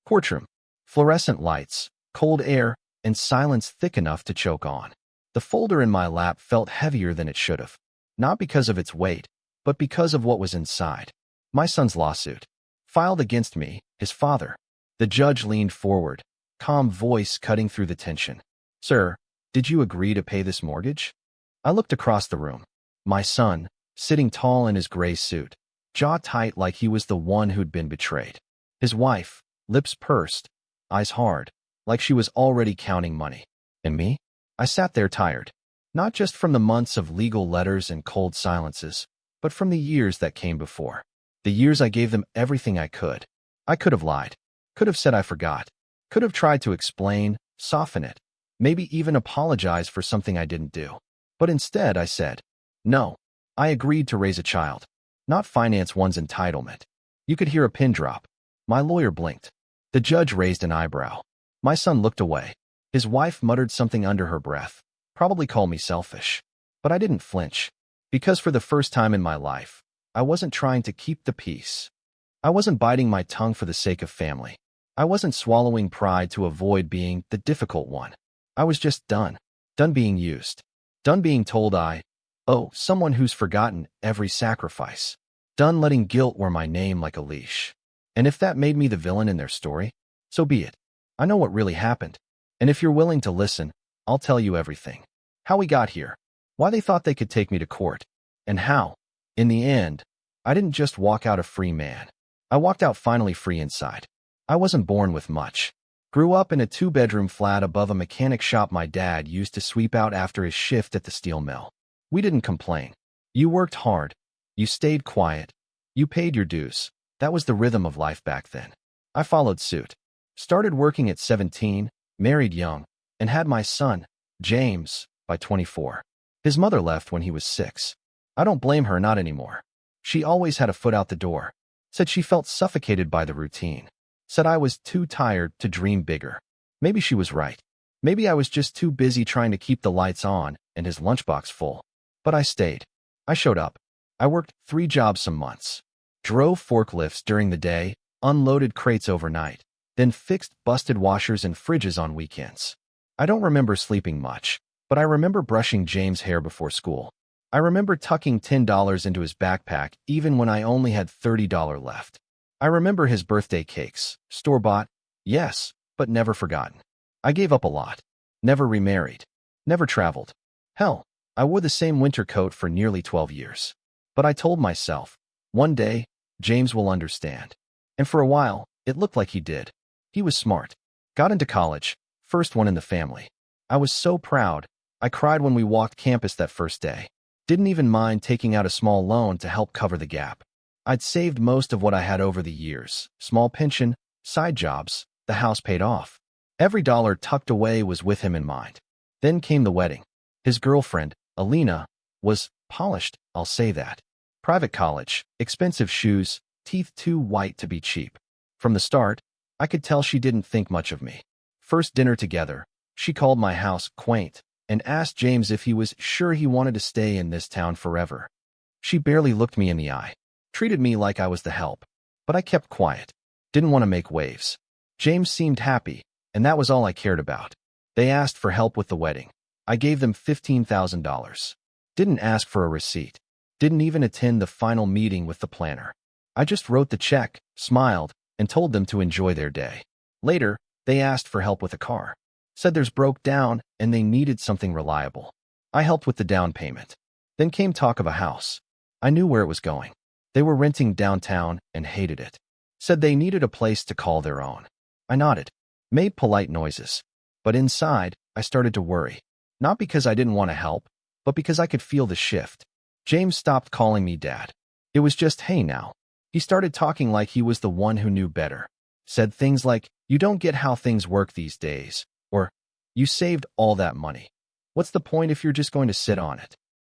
Courtroom. Fluorescent lights, cold air, and silence thick enough to choke on. The folder in my lap felt heavier than it should have. Not because of its weight, but because of what was inside. My son's lawsuit. Filed against me, his father. The judge leaned forward, calm voice cutting through the tension. Sir, did you agree to pay this mortgage? I looked across the room. My son, sitting tall in his gray suit, jaw tight like he was the one who'd been betrayed. His wife, lips pursed, eyes hard, like she was already counting money. And me? I sat there tired, not just from the months of legal letters and cold silences, but from the years that came before. The years I gave them everything I could. I could have lied, could have said I forgot, could have tried to explain, soften it, maybe even apologize for something I didn't do. But instead I said, no, I agreed to raise a child, not finance one's entitlement. You could hear a pin drop. My lawyer blinked. The judge raised an eyebrow. My son looked away. His wife muttered something under her breath, probably called me selfish. But I didn't flinch, because for the first time in my life, I wasn't trying to keep the peace. I wasn't biting my tongue for the sake of family. I wasn't swallowing pride to avoid being the difficult one. I was just done. Done being used. Done being told I owe someone who's forgotten every sacrifice. Done letting guilt wear my name like a leash. And if that made me the villain in their story, so be it. I know what really happened. And if you're willing to listen, I'll tell you everything. How we got here. Why they thought they could take me to court. And how, in the end, I didn't just walk out a free man. I walked out finally free inside. I wasn't born with much. Grew up in a 2-bedroom flat above a mechanic shop my dad used to sweep out after his shift at the steel mill. We didn't complain. You worked hard. You stayed quiet. You paid your dues. That was the rhythm of life back then. I followed suit. Started working at 17, married young, and had my son, James, by 24. His mother left when he was 6. I don't blame her, not anymore. She always had a foot out the door. Said she felt suffocated by the routine. Said I was too tired to dream bigger. Maybe she was right. Maybe I was just too busy trying to keep the lights on and his lunchbox full. But I stayed. I showed up. I worked 3 jobs some months. Drove forklifts during the day, unloaded crates overnight, then fixed busted washers and fridges on weekends. I don't remember sleeping much, but I remember brushing James' hair before school. I remember tucking $10 into his backpack even when I only had $30 left. I remember his birthday cakes, store-bought, yes, but never forgotten. I gave up a lot. Never remarried. Never traveled. Hell, I wore the same winter coat for nearly 12 years. But I told myself, one day, James will understand. And for a while, it looked like he did. He was smart. Got into college, first one in the family. I was so proud. I cried when we walked campus that first day. Didn't even mind taking out a small loan to help cover the gap. I'd saved most of what I had over the years. Small pension, side jobs, the house paid off. Every dollar tucked away was with him in mind. Then came the wedding. His girlfriend, Alina, was polished, I'll say that. Private college, expensive shoes, teeth too white to be cheap. From the start, I could tell she didn't think much of me. First dinner together, she called my house quaint and asked James if he was sure he wanted to stay in this town forever. She barely looked me in the eye, treated me like I was the help. But I kept quiet, didn't want to make waves. James seemed happy, and that was all I cared about. They asked for help with the wedding. I gave them $15,000. Didn't ask for a receipt. Didn't even attend the final meeting with the planner. I just wrote the check, smiled, and told them to enjoy their day. Later, they asked for help with a car. Said theirs broke down and they needed something reliable. I helped with the down payment. Then came talk of a house. I knew where it was going. They were renting downtown and hated it. Said they needed a place to call their own. I nodded, made polite noises. But inside, I started to worry. Not because I didn't want to help, but because I could feel the shift. James stopped calling me dad. It was just, hey now. He started talking like he was the one who knew better. Said things like, you don't get how things work these days. Or, you saved all that money. What's the point if you're just going to sit on it?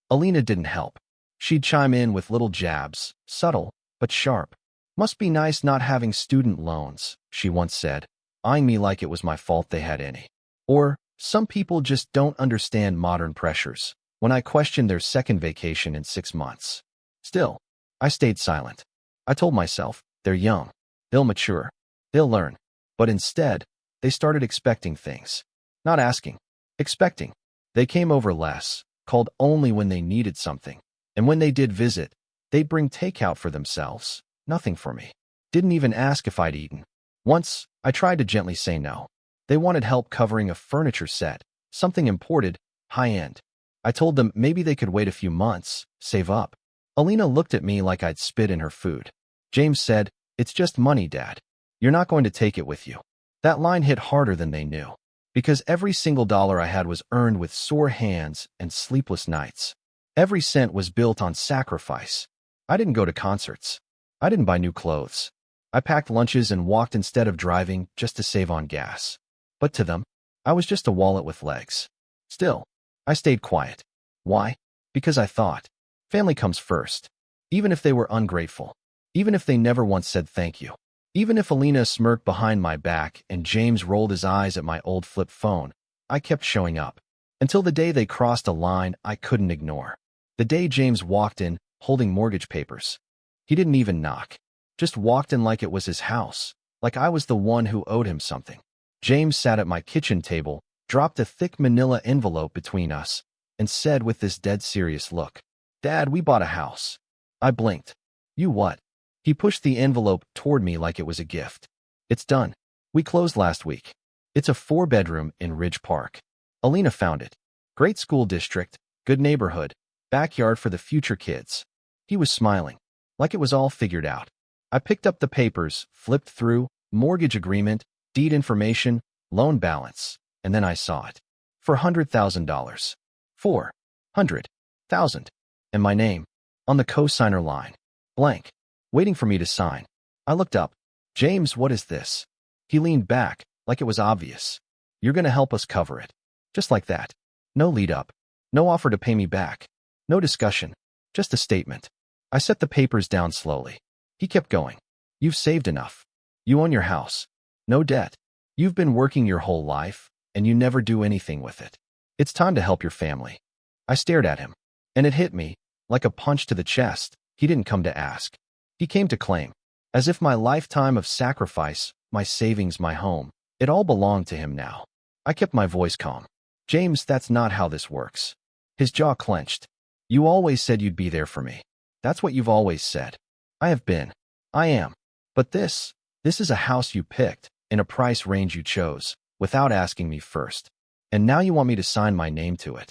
Alina didn't help. She'd chime in with little jabs, subtle, but sharp. Must be nice not having student loans, she once said, eyeing me like it was my fault they had any. Or, some people just don't understand modern pressures, when I questioned their second vacation in 6 months. Still, I stayed silent. I told myself, they're young. They'll mature. They'll learn. But instead, they started expecting things. Not asking. Expecting. They came over less, called only when they needed something. And when they did visit, they'd bring takeout for themselves. Nothing for me. Didn't even ask if I'd eaten. Once, I tried to gently say no. They wanted help covering a furniture set, something imported, high-end. I told them maybe they could wait a few months, save up. Alina looked at me like I'd spit in her food. James said, "It's just money, Dad. You're not going to take it with you." That line hit harder than they knew, because every single dollar I had was earned with sore hands and sleepless nights. Every cent was built on sacrifice. I didn't go to concerts. I didn't buy new clothes. I packed lunches and walked instead of driving just to save on gas. But to them, I was just a wallet with legs. Still, I stayed quiet. Why? Because I thought, family comes first. Even if they were ungrateful. Even if they never once said thank you. Even if Alina smirked behind my back and James rolled his eyes at my old flip phone, I kept showing up. Until the day they crossed a line I couldn't ignore. The day James walked in, holding mortgage papers. He didn't even knock. Just walked in like it was his house, like I was the one who owed him something. James sat at my kitchen table, dropped a thick manila envelope between us, and said with this dead serious look, "Dad, we bought a house." I blinked. "You what?" He pushed the envelope toward me like it was a gift. "It's done. We closed last week. It's a 4-bedroom in Ridge Park. Alina found it. Great school district, good neighborhood, backyard for the future kids." He was smiling, like it was all figured out. I picked up the papers, flipped through, mortgage agreement, deed information, loan balance, and then I saw it. $400,000. 400,000. And my name. On the cosigner line. Blank. Waiting for me to sign. I looked up. "James, what is this?" He leaned back, like it was obvious. "You're going to help us cover it." Just like that. No lead up. No offer to pay me back. No discussion. Just a statement. I set the papers down slowly. He kept going. "You've saved enough. You own your house. No debt. You've been working your whole life, and you never do anything with it. It's time to help your family." I stared at him, and it hit me, like a punch to the chest. He didn't come to ask. He came to claim. As if my lifetime of sacrifice, my savings, my home, it all belonged to him now. I kept my voice calm. "James, that's not how this works." His jaw clenched. "You always said you'd be there for me. That's what you've always said." "I have been. I am. But this is a house you picked, in a price range you chose, without asking me first. And now you want me to sign my name to it."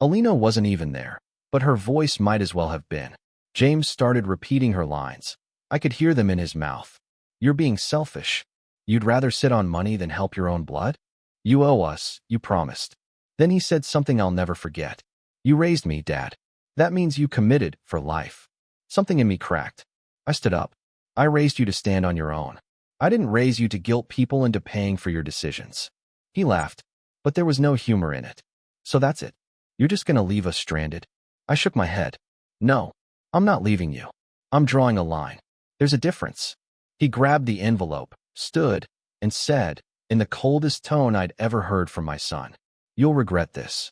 Alina wasn't even there, but her voice might as well have been. James started repeating her lines. I could hear them in his mouth. "You're being selfish. You'd rather sit on money than help your own blood? You owe us, you promised." Then he said something I'll never forget. "You raised me, Dad. That means you committed for life." Something in me cracked. I stood up. "I raised you to stand on your own. I didn't raise you to guilt people into paying for your decisions." He laughed, but there was no humor in it. "So that's it? You're just going to leave us stranded?" I shook my head. "No, I'm not leaving you. I'm drawing a line. There's a difference." He grabbed the envelope, stood, and said, in the coldest tone I'd ever heard from my son, "You'll regret this."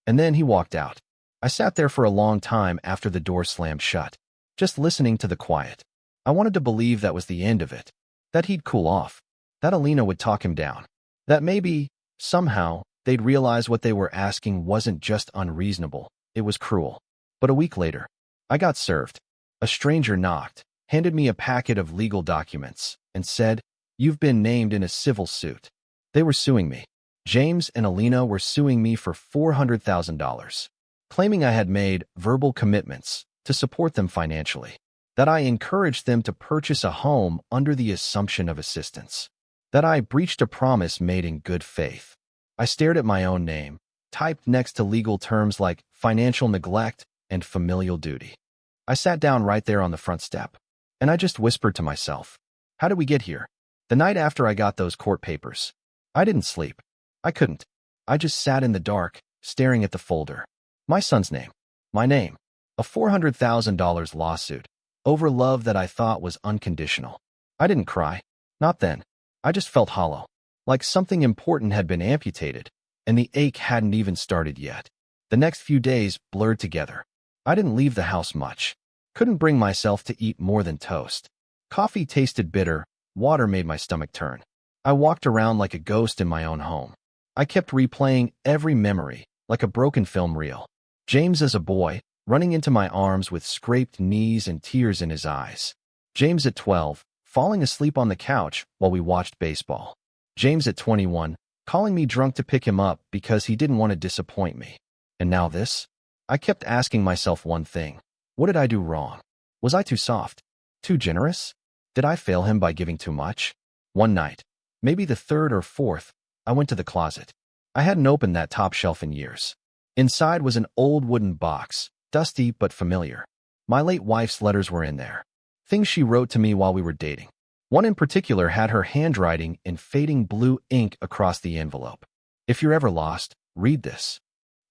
And then he walked out. I sat there for a long time after the door slammed shut, just listening to the quiet. I wanted to believe that was the end of it, that he'd cool off, that Alina would talk him down, that maybe, somehow, they'd realize what they were asking wasn't just unreasonable, it was cruel. But a week later, I got served. A stranger knocked, handed me a packet of legal documents, and said, "You've been named in a civil suit." They were suing me. James and Alina were suing me for $400,000, claiming I had made verbal commitments to support them financially, that I encouraged them to purchase a home under the assumption of assistance, that I breached a promise made in good faith. I stared at my own name, typed next to legal terms like financial neglect and familial duty. I sat down right there on the front step, and I just whispered to myself, "How did we get here?" The night after I got those court papers, I didn't sleep. I couldn't. I just sat in the dark, staring at the folder. My son's name. My name. A $400,000 lawsuit. Over love that I thought was unconditional. I didn't cry. Not then. I just felt hollow. Like something important had been amputated, and the ache hadn't even started yet. The next few days blurred together. I didn't leave the house much. Couldn't bring myself to eat more than toast. Coffee tasted bitter. Water made my stomach turn. I walked around like a ghost in my own home. I kept replaying every memory, like a broken film reel. James as a boy, running into my arms with scraped knees and tears in his eyes. James at 12, falling asleep on the couch while we watched baseball. James at 21, calling me drunk to pick him up because he didn't want to disappoint me. And now this? I kept asking myself one thing. What did I do wrong? Was I too soft? Too generous? Did I fail him by giving too much? One night, maybe the third or fourth, I went to the closet. I hadn't opened that top shelf in years. Inside was an old wooden box, dusty but familiar. My late wife's letters were in there. Things she wrote to me while we were dating. One in particular had her handwriting in fading blue ink across the envelope. If you're ever lost, read this.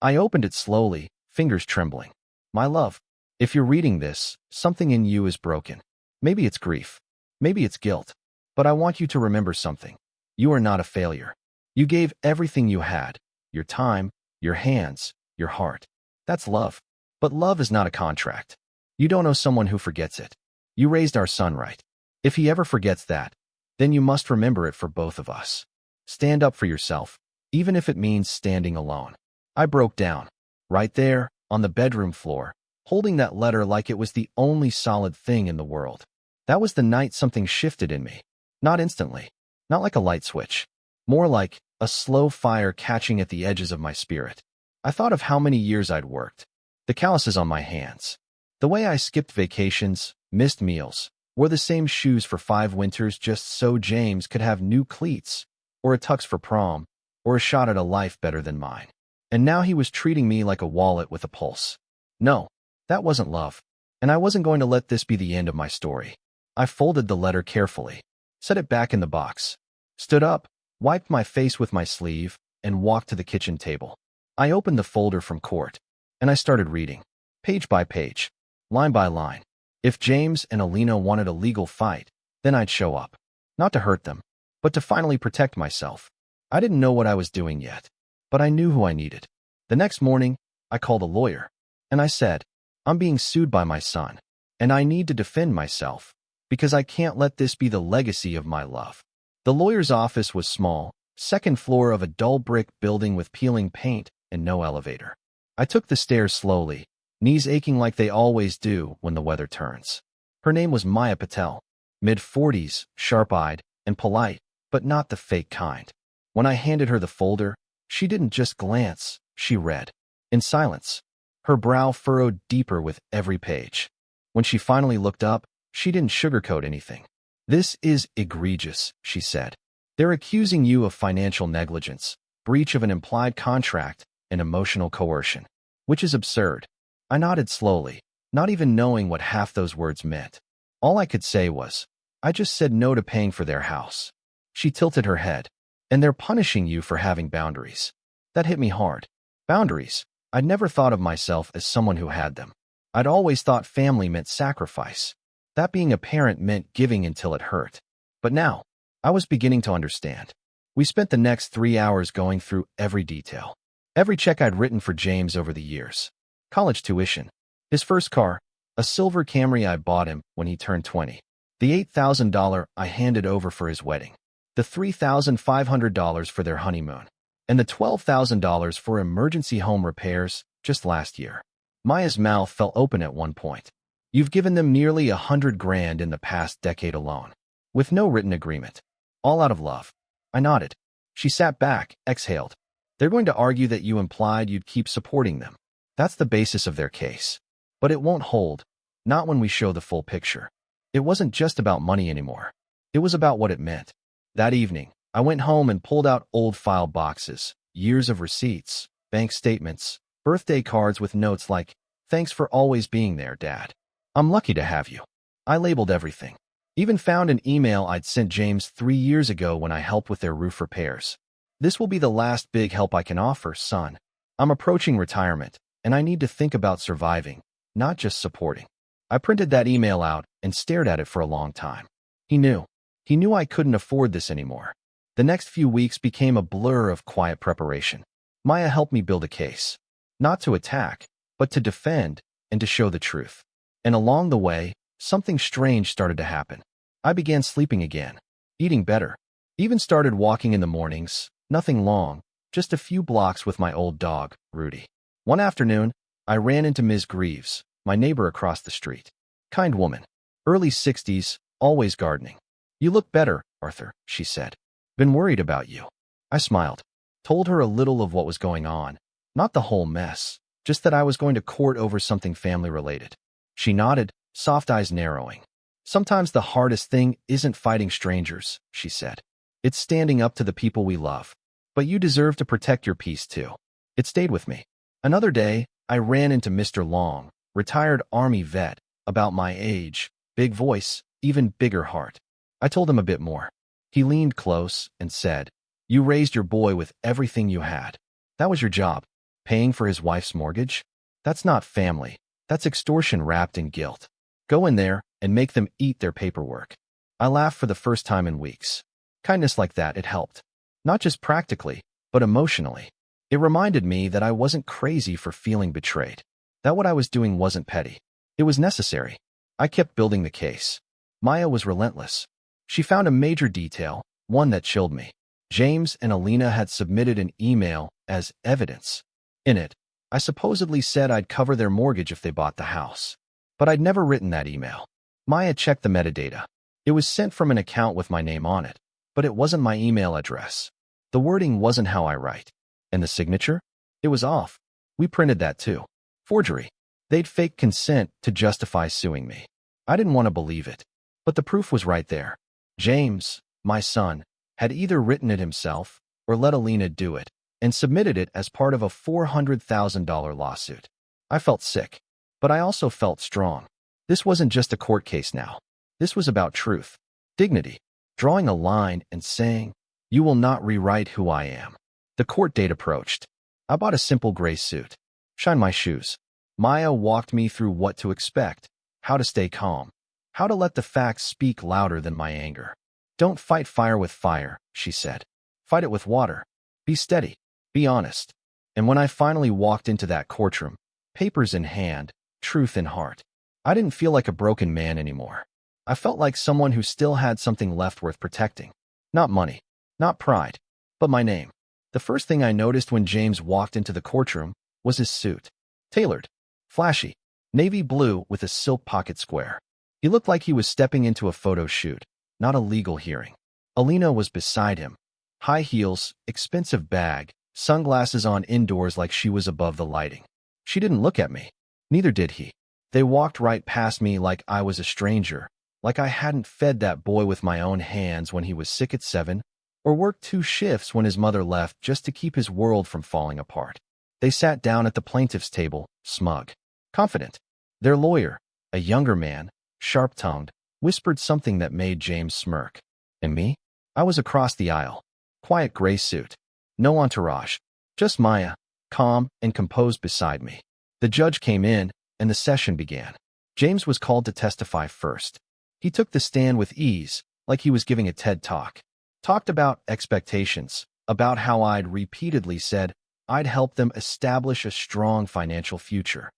I opened it slowly, fingers trembling. My love, if you're reading this, something in you is broken. Maybe it's grief. Maybe it's guilt. But I want you to remember something. You are not a failure. You gave everything you had. Your time, your hands, your heart. That's love. But love is not a contract. You don't owe someone who forgets it. You raised our son right. If he ever forgets that, then you must remember it for both of us. Stand up for yourself, even if it means standing alone. I broke down, right there, on the bedroom floor, holding that letter like it was the only solid thing in the world. That was the night something shifted in me. Not instantly, not like a light switch, more like a slow fire catching at the edges of my spirit. I thought of how many years I'd worked, the calluses on my hands, the way I skipped vacations, missed meals, wore the same shoes for 5 winters just so James could have new cleats, or a tux for prom, or a shot at a life better than mine. And now he was treating me like a wallet with a pulse. No, that wasn't love. And I wasn't going to let this be the end of my story. I folded the letter carefully, set it back in the box, stood up, wiped my face with my sleeve, and walked to the kitchen table. I opened the folder from court, and I started reading, page by page, line by line. If James and Alina wanted a legal fight, then I'd show up. Not to hurt them, but to finally protect myself. I didn't know what I was doing yet, but I knew who I needed. The next morning, I called a lawyer, and I said, I'm being sued by my son, and I need to defend myself, because I can't let this be the legacy of my love. The lawyer's office was small, second floor of a dull brick building with peeling paint and no elevator. I took the stairs slowly, knees aching like they always do when the weather turns. Her name was Maya Patel, mid-40s, sharp-eyed, and polite, but not the fake kind. When I handed her the folder, she didn't just glance, she read. In silence, her brow furrowed deeper with every page. When she finally looked up, she didn't sugarcoat anything. This is egregious, she said. They're accusing you of financial negligence, breach of an implied contract, and emotional coercion. Which is absurd. I nodded slowly, not even knowing what half those words meant. All I could say was, I just said no to paying for their house. She tilted her head. And they're punishing you for having boundaries. That hit me hard. Boundaries. I'd never thought of myself as someone who had them. I'd always thought family meant sacrifice. That being a parent meant giving until it hurt. But now, I was beginning to understand. We spent the next 3 hours going through every detail. Every check I'd written for James over the years. College tuition. His first car, a silver Camry I bought him when he turned 20. The $8,000 I handed over for his wedding. The $3,500 for their honeymoon. And the $12,000 for emergency home repairs just last year. Maya's mouth fell open at one point. You've given them nearly $100,000 in the past decade alone. With no written agreement. All out of love. I nodded. She sat back, exhaled. They're going to argue that you implied you'd keep supporting them. That's the basis of their case. But it won't hold. Not when we show the full picture. It wasn't just about money anymore. It was about what it meant. That evening, I went home and pulled out old file boxes, years of receipts, bank statements, birthday cards with notes like, "Thanks for always being there, Dad. I'm lucky to have you." I labeled everything. Even found an email I'd sent James 3 years ago when I helped with their roof repairs. This will be the last big help I can offer, son. I'm approaching retirement, and I need to think about surviving, not just supporting. I printed that email out and stared at it for a long time. He knew. He knew I couldn't afford this anymore. The next few weeks became a blur of quiet preparation. Maya helped me build a case. Not to attack, but to defend and to show the truth. And along the way, something strange started to happen. I began sleeping again, eating better, Even started walking in the mornings, nothing long, just a few blocks with my old dog, Rudy. One afternoon, I ran into Ms. Greaves, my neighbor across the street. Kind woman. Early 60s, always gardening. You look better, Arthur, she said. Been worried about you. I smiled. Told her a little of what was going on. Not the whole mess, just that I was going to court over something family-related. She nodded, soft eyes narrowing. Sometimes the hardest thing isn't fighting strangers, she said. It's standing up to the people we love. But you deserve to protect your peace too. It stayed with me. Another day, I ran into Mr. Long, retired Army vet, about my age, big voice, even bigger heart. I told him a bit more. He leaned close and said, "You raised your boy with everything you had. That was your job. Paying for his wife's mortgage? That's not family. That's extortion wrapped in guilt. Go in there and make them eat their paperwork." I laughed for the first time in weeks. Kindness like that, it helped. Not just practically, but emotionally. It reminded me that I wasn't crazy for feeling betrayed. That what I was doing wasn't petty. It was necessary. I kept building the case. Maya was relentless. She found a major detail, one that chilled me. James and Alina had submitted an email as evidence. In it, I supposedly said I'd cover their mortgage if they bought the house. But I'd never written that email. Maya checked the metadata. It was sent from an account with my name on it, but it wasn't my email address. The wording wasn't how I write. And the signature? It was off. We printed that too. Forgery. They'd faked consent to justify suing me. I didn't want to believe it. But the proof was right there. James, my son, had either written it himself or let Alina do it and submitted it as part of a $400,000 lawsuit. I felt sick, but I also felt strong. This wasn't just a court case now. This was about truth, dignity, drawing a line and saying, "You will not rewrite who I am." The court date approached. I bought a simple gray suit. Shined my shoes. Maya walked me through what to expect, how to stay calm, how to let the facts speak louder than my anger. Don't fight fire with fire, she said. Fight it with water. Be steady. Be honest. And when I finally walked into that courtroom, papers in hand, truth in heart, I didn't feel like a broken man anymore. I felt like someone who still had something left worth protecting. Not money, not pride, but my name. The first thing I noticed when James walked into the courtroom was his suit. Tailored, flashy, navy blue with a silk pocket square. He looked like he was stepping into a photo shoot, not a legal hearing. Alina was beside him. High heels, expensive bag, sunglasses on indoors like she was above the lighting. She didn't look at me. Neither did he. They walked right past me like I was a stranger, like I hadn't fed that boy with my own hands when he was sick at 7, or worked 2 shifts when his mother left just to keep his world from falling apart. They sat down at the plaintiff's table, smug, confident. Their lawyer, a younger man, sharp-tongued, whispered something that made James smirk. And me? I was across the aisle. Quiet gray suit. No entourage. Just Maya, calm and composed beside me. The judge came in, and the session began. James was called to testify first. He took the stand with ease, like he was giving a TED Talk. Talked about expectations, about how I'd repeatedly said I'd help them establish a strong financial future.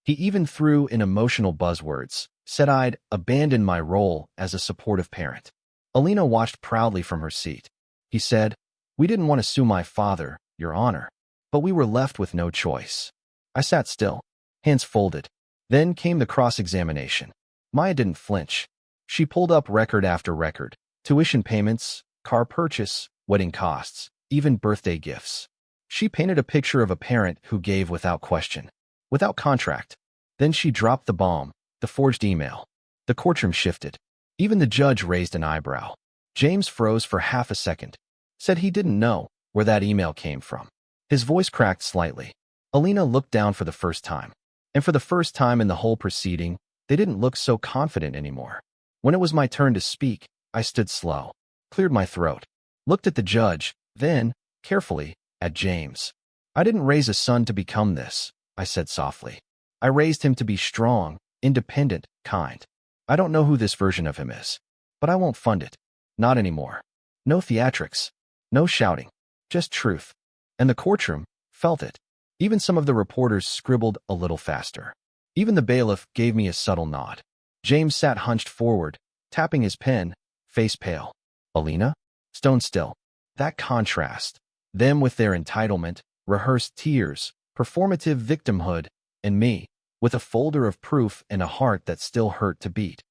He even threw in emotional buzzwords, said I'd abandon my role as a supportive parent. Alina watched proudly from her seat. He said, "We didn't want to sue my father, Your Honor, but we were left with no choice." I sat still, hands folded. Then came the cross-examination. Maya didn't flinch. She pulled up record after record, tuition payments, car purchase, wedding costs, even birthday gifts. She painted a picture of a parent who gave without question, without contract. Then she dropped the bomb, the forged email. The courtroom shifted. Even the judge raised an eyebrow. James froze for half a second, said he didn't know where that email came from. His voice cracked slightly. Alina looked down for the first time. And for the first time in the whole proceeding, they didn't look so confident anymore. When it was my turn to speak, I stood slow, cleared my throat, looked at the judge, then, carefully, at James. "I didn't raise a son to become this," I said softly. "I raised him to be strong, independent, kind. I don't know who this version of him is, but I won't fund it. Not anymore. No theatrics, no shouting, just truth." And the courtroom felt it. Even some of the reporters scribbled a little faster. Even the bailiff gave me a subtle nod. James sat hunched forward, tapping his pen, face pale. "Alina?" stone still. That contrast, them with their entitlement, rehearsed tears, performative victimhood, and me, with a folder of proof and a heart that still hurt to beat.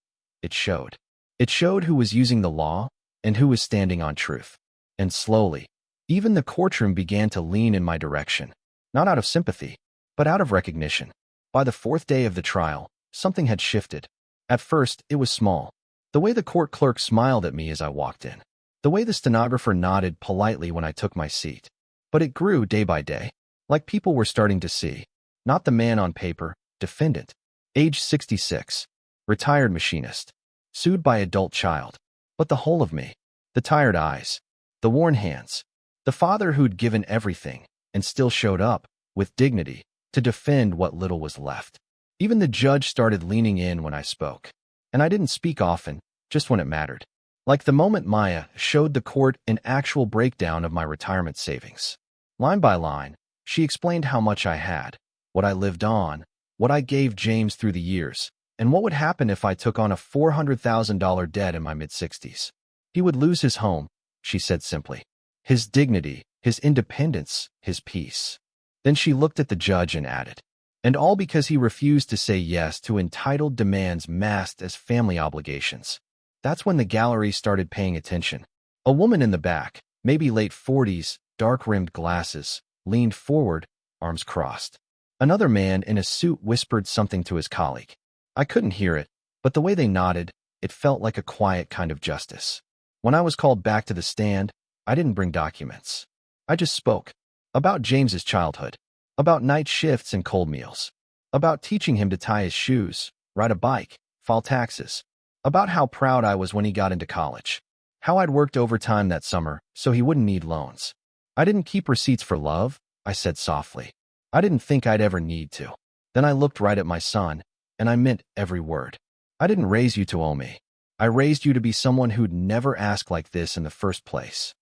It showed. It showed who was using the law and who was standing on truth. And slowly, even the courtroom began to lean in my direction, not out of sympathy, but out of recognition. By the fourth day of the trial, something had shifted. At first, it was small. The way the court clerk smiled at me as I walked in. The way the stenographer nodded politely when I took my seat. But it grew day by day, like people were starting to see. Not the man on paper, defendant. Age 66. Retired machinist. Sued by adult child. But the whole of me. The tired eyes. The worn hands. The father who'd given everything and still showed up, with dignity, to defend what little was left. Even the judge started leaning in when I spoke. And I didn't speak often, just when it mattered. Like the moment Maya showed the court an actual breakdown of my retirement savings. Line by line, she explained how much I had, what I lived on, what I gave James through the years, and what would happen if I took on a $400,000 debt in my mid-60s. He would lose his home, she said simply. His dignity, his independence, his peace. Then she looked at the judge and added, and all because he refused to say yes to entitled demands masked as family obligations. That's when the gallery started paying attention. A woman in the back, maybe late 40s, dark-rimmed glasses, leaned forward, arms crossed. Another man in a suit whispered something to his colleague. I couldn't hear it, but the way they nodded, it felt like a quiet kind of justice. When I was called back to the stand, I didn't bring documents. I just spoke. About James's childhood. About night shifts and cold meals. About teaching him to tie his shoes, ride a bike, file taxes. About how proud I was when he got into college. How I'd worked overtime that summer so he wouldn't need loans. I didn't keep receipts for love, I said softly. I didn't think I'd ever need to. Then I looked right at my son, and I meant every word. I didn't raise you to owe me. I raised you to be someone who'd never ask like this in the first place.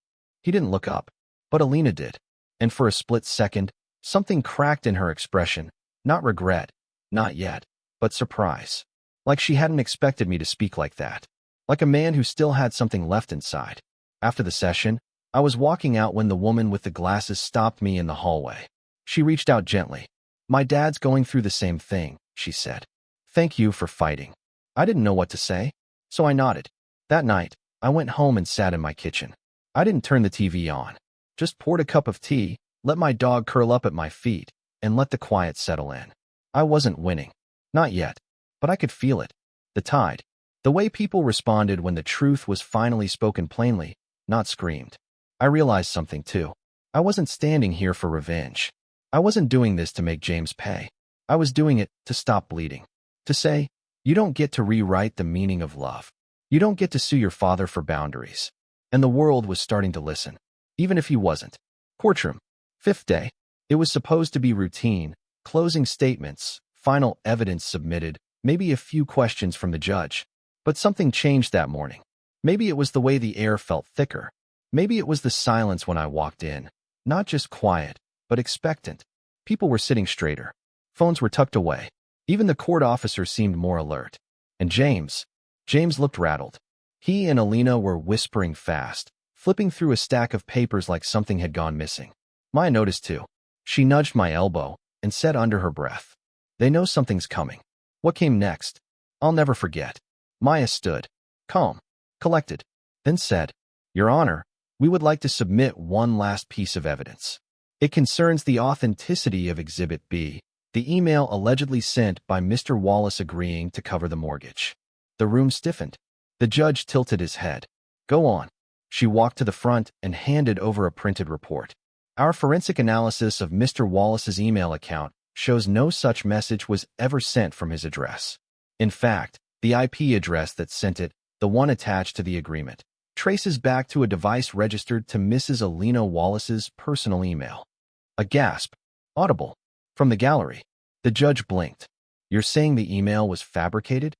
He didn't look up, but Alina did. And for a split second, something cracked in her expression. Not regret, not yet, but surprise. Like she hadn't expected me to speak like that. Like a man who still had something left inside. After the session, I was walking out when the woman with the glasses stopped me in the hallway. She reached out gently. My dad's going through the same thing, she said. Thank you for fighting. I didn't know what to say, so I nodded. That night, I went home and sat in my kitchen. I didn't turn the TV on. Just poured a cup of tea, let my dog curl up at my feet, and let the quiet settle in. I wasn't winning. Not yet. But I could feel it. The tide. The way people responded when the truth was finally spoken plainly, not screamed. I realized something too. I wasn't standing here for revenge. I wasn't doing this to make James pay. I was doing it to stop bleeding. To say, you don't get to rewrite the meaning of love. You don't get to sue your father for boundaries. And the world was starting to listen. Even if he wasn't. Courtroom. Fifth day. It was supposed to be routine, closing statements, final evidence submitted, maybe a few questions from the judge. But something changed that morning. Maybe it was the way the air felt thicker. Maybe it was the silence when I walked in. Not just quiet, but expectant. People were sitting straighter. Phones were tucked away. Even the court officer seemed more alert. And James looked rattled. He and Alina were whispering fast, flipping through a stack of papers like something had gone missing. Maya noticed too. She nudged my elbow and said under her breath, "They know something's coming." What came next? I'll never forget. Maya stood, calm, collected, then said, "Your Honor, we would like to submit one last piece of evidence. It concerns the authenticity of Exhibit B, the email allegedly sent by Mr. Wallace agreeing to cover the mortgage." The room stiffened. The judge tilted his head. "Go on." She walked to the front and handed over a printed report. "Our forensic analysis of Mr. Wallace's email account shows no such message was ever sent from his address. In fact, the IP address that sent it, the one attached to the agreement, traces back to a device registered to Mrs. Alina Wallace's personal email." A gasp, audible, from the gallery. The judge blinked. "You're saying the email was fabricated?"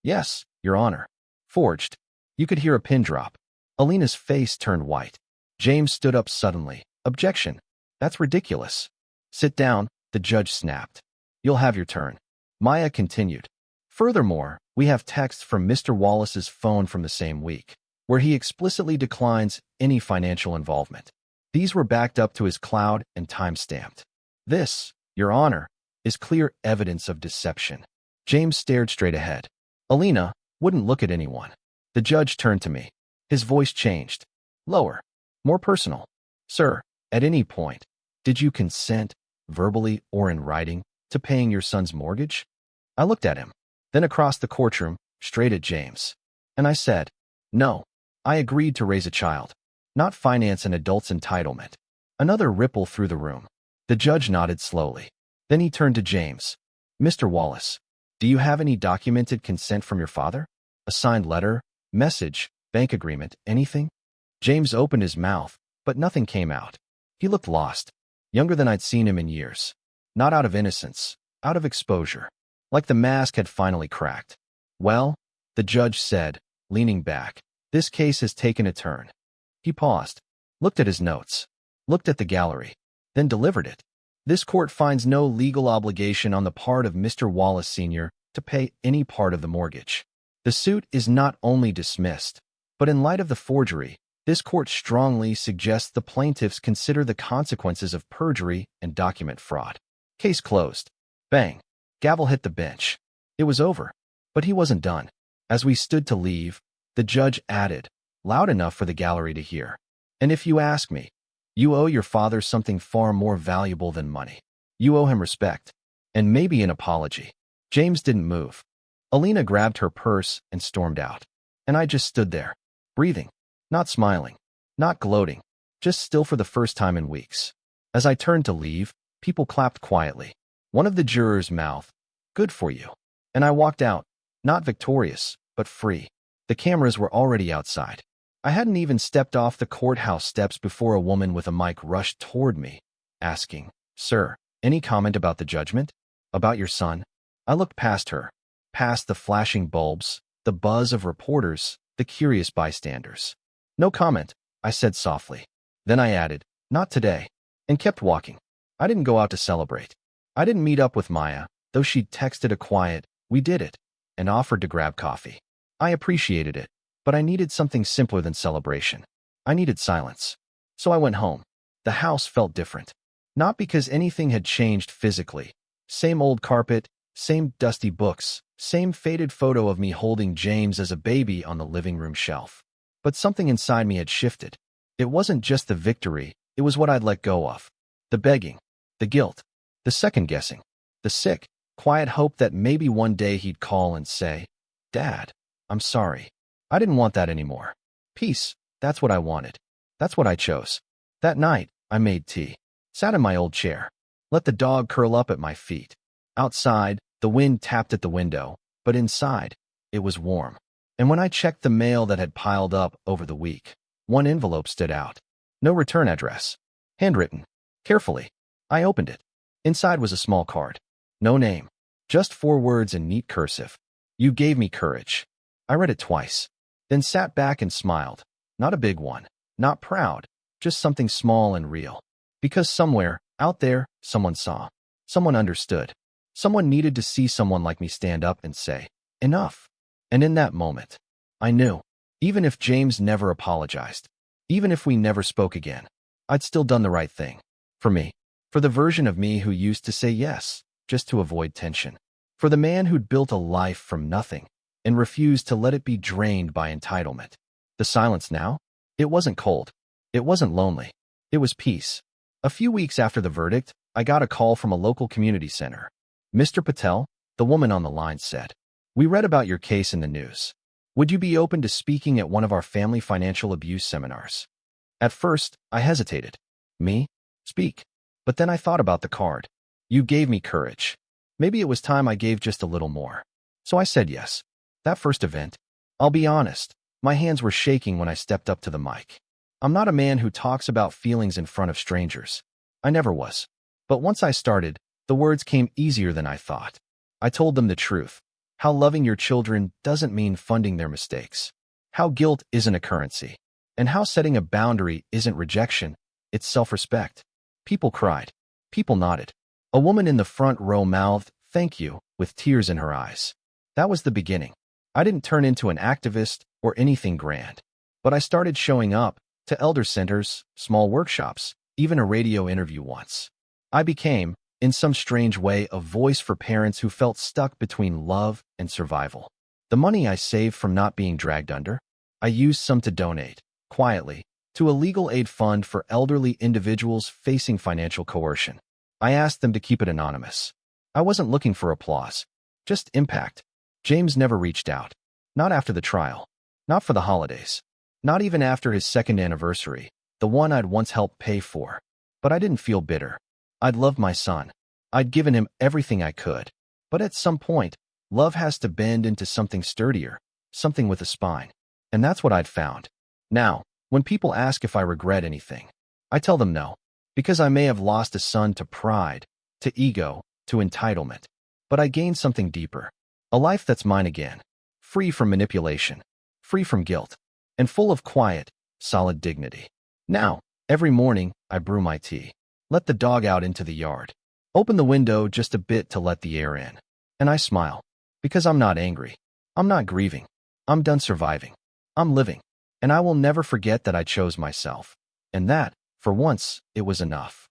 "Yes, Your Honor. Forged." You could hear a pin drop. Alina's face turned white. James stood up suddenly. "Objection. That's ridiculous." "Sit down," the judge snapped. "You'll have your turn." Maya continued. "Furthermore, we have texts from Mr. Wallace's phone from the same week. where he explicitly declines any financial involvement. These were backed up to his cloud and time-stamped. This, Your Honor, is clear evidence of deception. James stared straight ahead. Alina wouldn't look at anyone. The judge turned to me. His voice changed. Lower. More personal. Sir, at any point, did you consent, verbally or in writing, to paying your son's mortgage? I looked at him, then across the courtroom, straight at James. And I said, no, I agreed to raise a child, not finance an adult's entitlement. Another ripple through the room. The judge nodded slowly. Then he turned to James. Mr. Wallace, do you have any documented consent from your father? A signed letter, message, bank agreement, anything? James opened his mouth, but nothing came out. He looked lost, younger than I'd seen him in years. Not out of innocence, out of exposure. Like the mask had finally cracked. Well, the judge said, leaning back, this case has taken a turn. He paused, looked at his notes, looked at the gallery, then delivered it. This court finds no legal obligation on the part of Mr. Wallace Sr. to pay any part of the mortgage. The suit is not only dismissed, but in light of the forgery, this court strongly suggests the plaintiffs consider the consequences of perjury and document fraud. Case closed. Bang. Gavel hit the bench. It was over. But he wasn't done. As we stood to leave, the judge added, loud enough for the gallery to hear. And if you ask me, you owe your father something far more valuable than money. You owe him respect. And maybe an apology. James didn't move. Alina grabbed her purse and stormed out. And I just stood there, breathing, not smiling, not gloating, just still for the first time in weeks. As I turned to leave, people clapped quietly. One of the jurors mouthed, good for you. And I walked out, not victorious, but free. The cameras were already outside. I hadn't even stepped off the courthouse steps before a woman with a mic rushed toward me, asking, Sir, any comment about the judgment? About your son? I looked past her, past the flashing bulbs, the buzz of reporters, the curious bystanders. No comment, I said softly. Then I added, not today, and kept walking. I didn't go out to celebrate. I didn't meet up with Maya, though she'd texted a quiet, we did it, and offered to grab coffee. I appreciated it, but I needed something simpler than celebration. I needed silence. So I went home. The house felt different. Not because anything had changed physically. Same old carpet, same dusty books, same faded photo of me holding James as a baby on the living room shelf. But something inside me had shifted. It wasn't just the victory, it was what I'd let go of. The begging, the guilt, the second-guessing, the sick, quiet hope that maybe one day he'd call and say, Dad, I'm sorry. I didn't want that anymore. Peace, that's what I wanted. That's what I chose. That night, I made tea, sat in my old chair, let the dog curl up at my feet. Outside, the wind tapped at the window, but inside, it was warm. And when I checked the mail that had piled up over the week, one envelope stood out. No return address. Handwritten. Carefully. I opened it. Inside was a small card. No name. Just 4 words in neat cursive. You gave me courage. I read it twice, then sat back and smiled. Not a big one. Not proud. Just something small and real. Because somewhere, out there, someone saw. Someone understood. Someone needed to see someone like me stand up and say, enough. And in that moment, I knew, even if James never apologized, even if we never spoke again, I'd still done the right thing. For me. For the version of me who used to say yes, just to avoid tension. For the man who'd built a life from nothing and refused to let it be drained by entitlement. The silence now? It wasn't cold. It wasn't lonely. It was peace. A few weeks after the verdict, I got a call from a local community center. Mr. Patel, the woman on the line said, we read about your case in the news. Would you be open to speaking at one of our family financial abuse seminars? At first, I hesitated. Me? Speak. But then I thought about the card. You gave me courage. Maybe it was time I gave just a little more. So I said yes. That first event, I'll be honest, my hands were shaking when I stepped up to the mic. I'm not a man who talks about feelings in front of strangers. I never was. But once I started, the words came easier than I thought. I told them the truth. How loving your children doesn't mean funding their mistakes. How guilt isn't a currency. And how setting a boundary isn't rejection, it's self-respect. People cried. People nodded. A woman in the front row mouthed, thank you, with tears in her eyes. That was the beginning. I didn't turn into an activist or anything grand. But I started showing up to elder centers, small workshops, even a radio interview once. I became, in some strange way, a voice for parents who felt stuck between love and survival. The money I saved from not being dragged under, I used some to donate, quietly, to a legal aid fund for elderly individuals facing financial coercion. I asked them to keep it anonymous. I wasn't looking for applause, just impact. James never reached out. Not after the trial. Not for the holidays. Not even after his second anniversary, the one I'd once helped pay for. But I didn't feel bitter. I'd loved my son. I'd given him everything I could. But at some point, love has to bend into something sturdier, something with a spine. And that's what I'd found. Now, when people ask if I regret anything, I tell them no, because I may have lost a son to pride, to ego, to entitlement. But I gained something deeper. A life that's mine again, free from manipulation, free from guilt, and full of quiet, solid dignity. Now, every morning, I brew my tea, let the dog out into the yard, open the window just a bit to let the air in, and I smile, because I'm not angry. I'm not grieving. I'm done surviving. I'm living, and I will never forget that I chose myself, and that, for once, it was enough.